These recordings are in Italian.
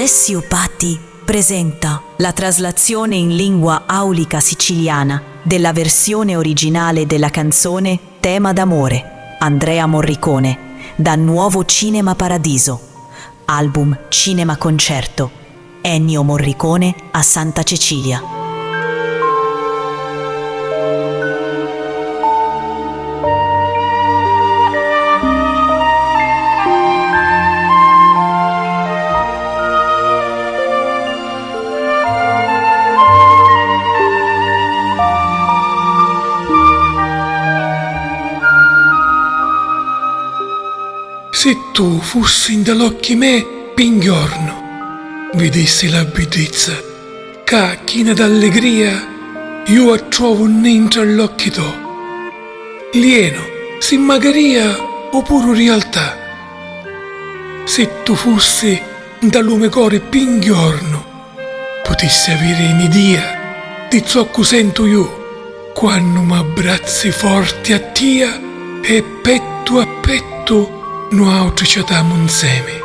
Alessio Patti presenta la traslazione in lingua aulica siciliana della versione originale della canzone Tema d'amore, Andrea Morricone, da Nuovo Cinema Paradiso, album Cinema Concerto, Ennio Morricone a Santa Cecilia. Se tu fussi in dall'occhi me, pingiorno, vidissi la biddizza, ca china d'allegria, io attrovu nnintra all'occhi to. Lienu, si magarìa o puru rialtà. Se tu fussi da lume cori pingiorno, putissi aviri nidia, di zoccu sentu io, quannu m'abbrazzi forti a tia e pettu a pettu nuàutri, ciatamu, nsemi.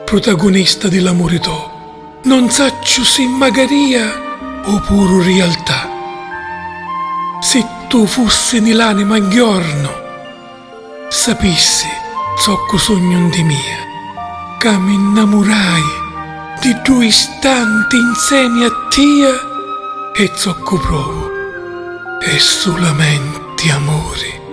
Protagonista dell'amore to, non sacciu si magarìa o puru rialtà. Se tu fossi nell'anima giorno, sapissi zoccu sogno di mia, che mi innamorai di 2 istanti insieme a tia e zoccu provo e solamente amore.